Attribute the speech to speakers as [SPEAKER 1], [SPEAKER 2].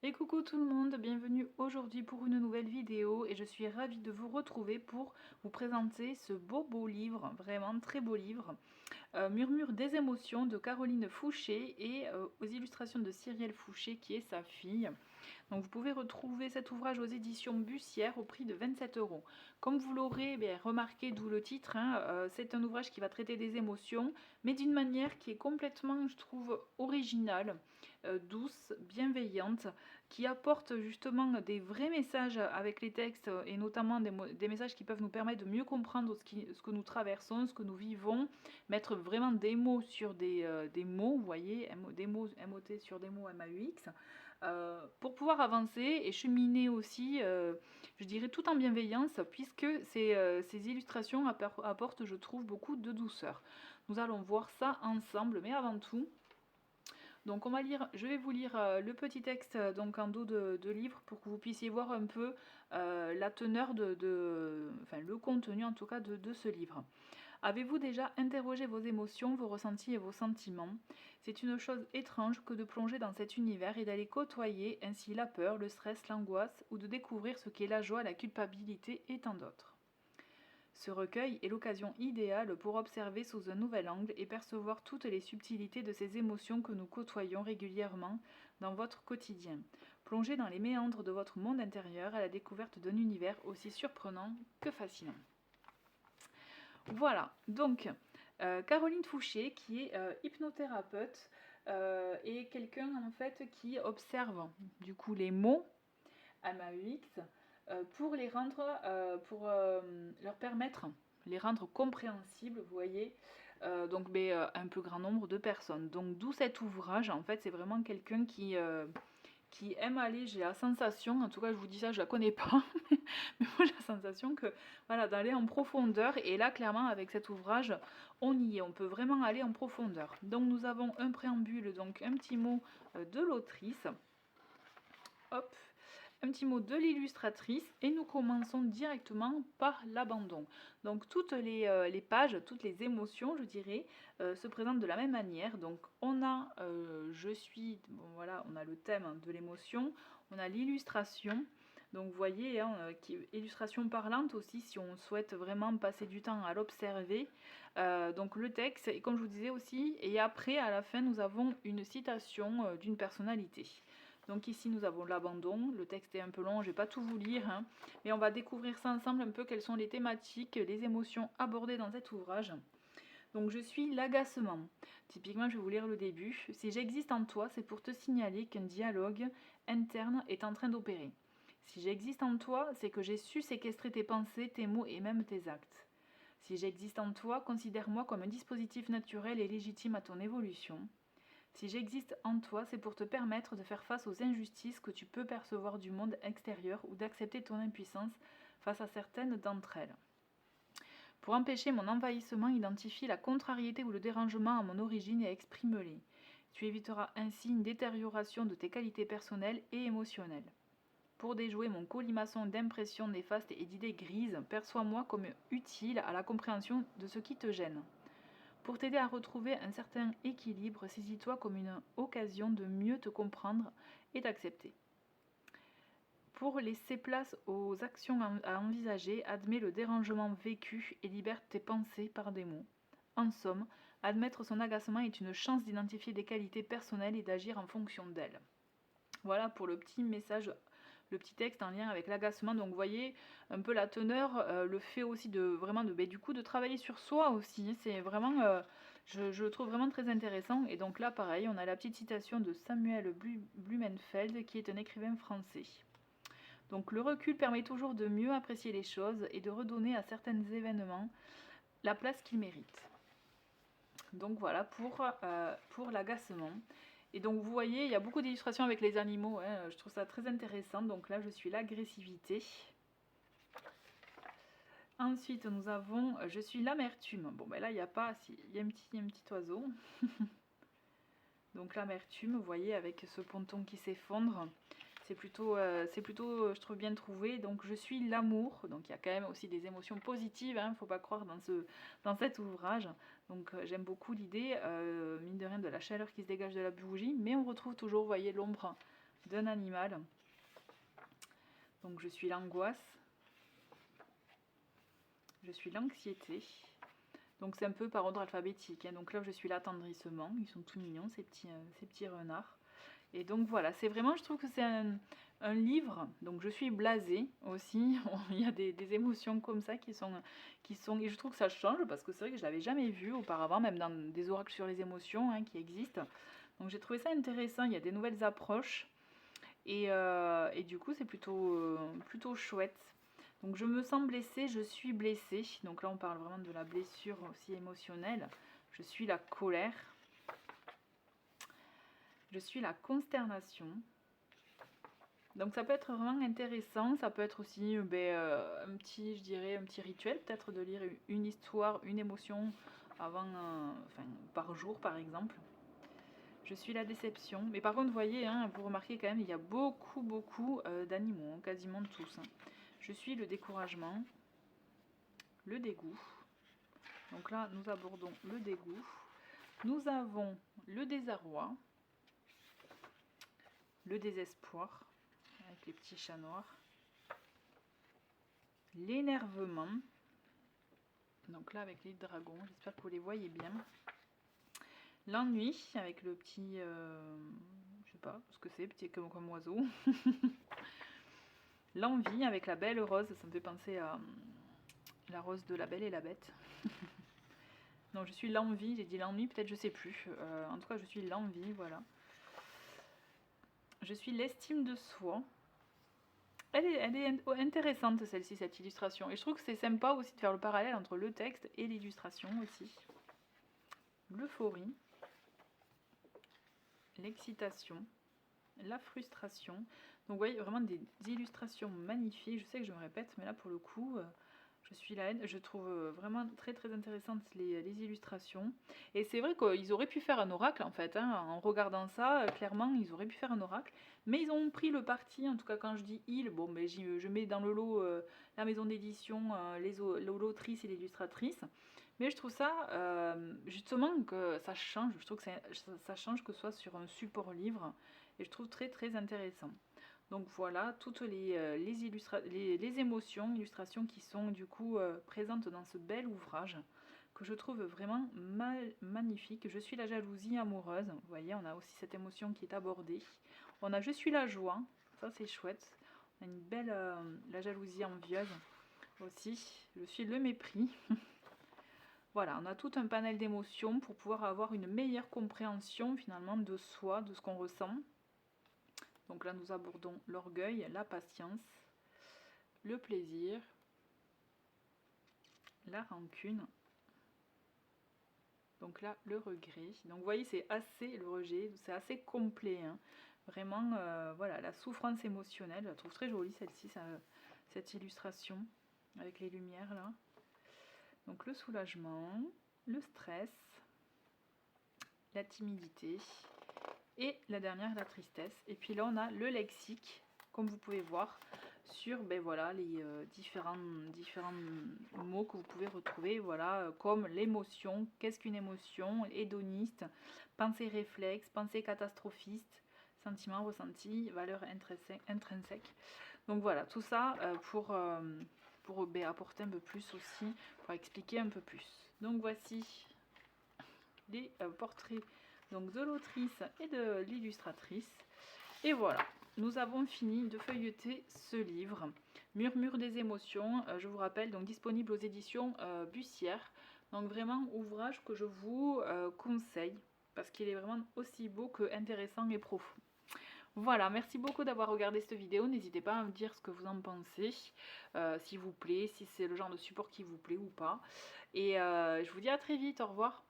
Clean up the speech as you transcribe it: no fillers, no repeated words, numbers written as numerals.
[SPEAKER 1] Et coucou tout le monde, bienvenue aujourd'hui pour une nouvelle vidéo et je suis ravie de vous retrouver pour vous présenter ce beau livre, vraiment très beau livre, Murmure des émotions de Caroline Fouché et aux illustrations de Cyrielle Fouché qui est sa fille. Donc vous pouvez retrouver cet ouvrage aux éditions Bussière au prix de 27 €. Comme vous l'aurez remarqué, d'où le titre, c'est un ouvrage qui va traiter des émotions, mais d'une manière qui est complètement, je trouve, originale, douce, bienveillante, qui apporte justement des vrais messages avec les textes et notamment des messages qui peuvent nous permettre de mieux comprendre ce que nous traversons, ce que nous vivons, mettre vraiment des mots sur des mots, vous voyez, des mots MOT sur des mots MAUX, pour pouvoir avancer et cheminer aussi, je dirais, tout en bienveillance, puisque ces illustrations apportent, je trouve, beaucoup de douceur. Nous allons voir ça ensemble, mais avant tout, donc je vais vous lire le petit texte donc en dos de livre pour que vous puissiez voir un peu la teneur enfin le contenu en tout cas de ce livre. Avez-vous déjà interrogé vos émotions, vos ressentis et vos sentiments? C'est une chose étrange que de plonger dans cet univers et d'aller côtoyer ainsi la peur, le stress, l'angoisse ou de découvrir ce qu'est la joie, la culpabilité et tant d'autres. Ce recueil est l'occasion idéale pour observer sous un nouvel angle et percevoir toutes les subtilités de ces émotions que nous côtoyons régulièrement dans votre quotidien. Plongez dans les méandres de votre monde intérieur à la découverte d'un univers aussi surprenant que fascinant. Voilà, donc Caroline Fouché, qui est hypnothérapeute et quelqu'un en fait qui observe du coup les mots MAUX pour les rendre, pour leur permettre, les rendre compréhensibles, vous voyez, donc un plus grand nombre de personnes. Donc d'où cet ouvrage, en fait, c'est vraiment quelqu'un qui aime aller, j'ai la sensation, en tout cas je vous dis ça, je la connais pas, mais moi j'ai la sensation que voilà, d'aller en profondeur, et là clairement avec cet ouvrage, on y est, on peut vraiment aller en profondeur. Donc nous avons un préambule, donc un petit mot de l'autrice, hop, un petit mot de l'illustratrice, et nous commençons directement par l'abandon. Donc toutes les pages, toutes les émotions, je dirais, se présentent de la même manière. Donc on a je suis, bon voilà, on a le thème de l'émotion, on a l'illustration. Donc vous voyez, illustration parlante aussi si on souhaite vraiment passer du temps à l'observer. Donc le texte, et comme je vous disais aussi, et après à la fin nous avons une citation d'une personnalité. Donc ici nous avons l'abandon, le texte est un peu long, je ne vais pas tout vous lire, mais on va découvrir ça ensemble un peu quelles sont les thématiques, les émotions abordées dans cet ouvrage. Donc je suis l'agacement. Typiquement je vais vous lire le début. Si j'existe en toi, c'est pour te signaler qu'un dialogue interne est en train d'opérer. Si j'existe en toi, c'est que j'ai su séquestrer tes pensées, tes mots et même tes actes. Si j'existe en toi, considère-moi comme un dispositif naturel et légitime à ton évolution. Si j'existe en toi, c'est pour te permettre de faire face aux injustices que tu peux percevoir du monde extérieur ou d'accepter ton impuissance face à certaines d'entre elles. Pour empêcher mon envahissement, identifie la contrariété ou le dérangement à mon origine et exprime-les. Tu éviteras ainsi une détérioration de tes qualités personnelles et émotionnelles. Pour déjouer mon colimaçon d'impressions néfastes et d'idées grises, perçois-moi comme utile à la compréhension de ce qui te gêne. Pour t'aider à retrouver un certain équilibre, saisis-toi comme une occasion de mieux te comprendre et t'accepter. Pour laisser place aux actions à envisager, admets le dérangement vécu et libère tes pensées par des mots. En somme, admettre son agacement est une chance d'identifier des qualités personnelles et d'agir en fonction d'elles. Voilà pour le petit message, le petit texte en lien avec l'agacement. Donc vous voyez un peu la teneur, le fait aussi de vraiment de travailler sur soi aussi. C'est vraiment, je le trouve vraiment très intéressant. Et donc là pareil, on a la petite citation de Samuel Blumenfeld qui est un écrivain français. Donc le recul permet toujours de mieux apprécier les choses et de redonner à certains événements la place qu'ils méritent. Donc voilà pour l'agacement. Et donc vous voyez, il y a beaucoup d'illustrations avec les animaux, je trouve ça très intéressant. Donc là je suis l'agressivité. Ensuite nous avons je suis l'amertume. Bon ben là il n'y a pas, il y a un petit oiseau. Donc l'amertume, vous voyez, avec ce ponton qui s'effondre. C'est plutôt, je trouve, bien trouvé. Donc je suis l'amour. Donc il y a quand même aussi des émotions positives, il ne faut pas croire dans cet ouvrage. Donc j'aime beaucoup l'idée, mine de rien, de la chaleur qui se dégage de la bougie. Mais on retrouve toujours, vous voyez, l'ombre d'un animal. Donc je suis l'angoisse, je suis l'anxiété. Donc c'est un peu par ordre alphabétique, hein. Donc là je suis l'attendrissement, ils sont tout mignons ces petits renards. Et donc voilà, c'est vraiment, je trouve que c'est un livre, donc je suis blasée aussi, il y a des émotions comme ça qui sont, et je trouve que ça change, parce que c'est vrai que je ne l'avais jamais vu auparavant, même dans des oracles sur les émotions, hein, qui existent. Donc j'ai trouvé ça intéressant, il y a des nouvelles approches, et du coup c'est plutôt chouette. Donc je me sens blessée, je suis blessée, donc là on parle vraiment de la blessure aussi émotionnelle, je suis la colère. Je suis la consternation. Donc ça peut être vraiment intéressant, ça peut être aussi un petit, je dirais, un petit rituel, peut-être de lire une histoire, une émotion avant, par jour par exemple. Je suis la déception. Mais par contre, vous voyez, hein, vous remarquez quand même, il y a beaucoup d'animaux, hein, quasiment tous. Hein. Je suis le découragement, le dégoût. Donc là, nous abordons le dégoût. Nous avons le désarroi, le désespoir, avec les petits chats noirs, l'énervement, donc là avec les dragons, j'espère que vous les voyez bien, l'ennui avec le petit, je sais pas ce que c'est, petit comme oiseau, l'envie avec la belle rose, ça me fait penser à la rose de la Belle et la Bête. Non, je suis l'envie, j'ai dit l'ennui, peut-être je sais plus, en tout cas je suis l'envie, voilà. Je suis l'estime de soi. Elle est intéressante celle-ci, cette illustration. Et je trouve que c'est sympa aussi de faire le parallèle entre le texte et l'illustration aussi. L'euphorie, l'excitation, la frustration. Donc vous voyez vraiment des illustrations magnifiques. Je sais que je me répète, mais là pour le coup, je suis la haine. Je trouve vraiment très intéressantes les illustrations. Et c'est vrai qu'ils auraient pu faire un oracle en fait. Hein. En regardant ça, clairement, ils auraient pu faire un oracle. Mais ils ont pris le parti, en tout cas quand je dis ils, bon, ben, je mets dans le lot la maison d'édition, l'autrice et l'illustratrice. Mais je trouve ça, justement, que ça change. Je trouve que ça change que ce soit sur un support livre. Et je trouve très intéressant. Donc voilà, toutes les émotions, illustrations qui sont du coup présentes dans ce bel ouvrage que je trouve vraiment magnifique. Je suis la jalousie amoureuse. Vous voyez, on a aussi cette émotion qui est abordée. On a je suis la joie. Ça c'est chouette. On a une belle la jalousie envieuse aussi. Je suis le mépris. Voilà, on a tout un panel d'émotions pour pouvoir avoir une meilleure compréhension finalement de soi, de ce qu'on ressent. Donc là, nous abordons l'orgueil, la patience, le plaisir, la rancune. Donc là, le regret. Donc vous voyez, c'est assez, le rejet, c'est assez complet. Hein. Vraiment, voilà, la souffrance émotionnelle. Je la trouve très jolie celle-ci, cette illustration, avec les lumières là. Donc le soulagement, le stress, la timidité. Et la dernière, la tristesse. Et puis là, on a le lexique, comme vous pouvez voir, sur voilà, les différents mots que vous pouvez retrouver, voilà, comme l'émotion, qu'est-ce qu'une émotion, hédoniste, pensée réflexe, pensée catastrophiste, sentiment ressenti, valeur intrinsèque. Donc voilà, tout ça pour apporter un peu plus aussi, pour expliquer un peu plus. Donc voici les portraits donc de l'autrice et de l'illustratrice. Et voilà, nous avons fini de feuilleter ce livre, Murmure des émotions, je vous rappelle, donc disponible aux éditions Bussière. Donc vraiment, ouvrage que je vous conseille, parce qu'il est vraiment aussi beau que intéressant et profond. Voilà, merci beaucoup d'avoir regardé cette vidéo. N'hésitez pas à me dire ce que vous en pensez, s'il vous plaît, si c'est le genre de support qui vous plaît ou pas. Et je vous dis à très vite, au revoir.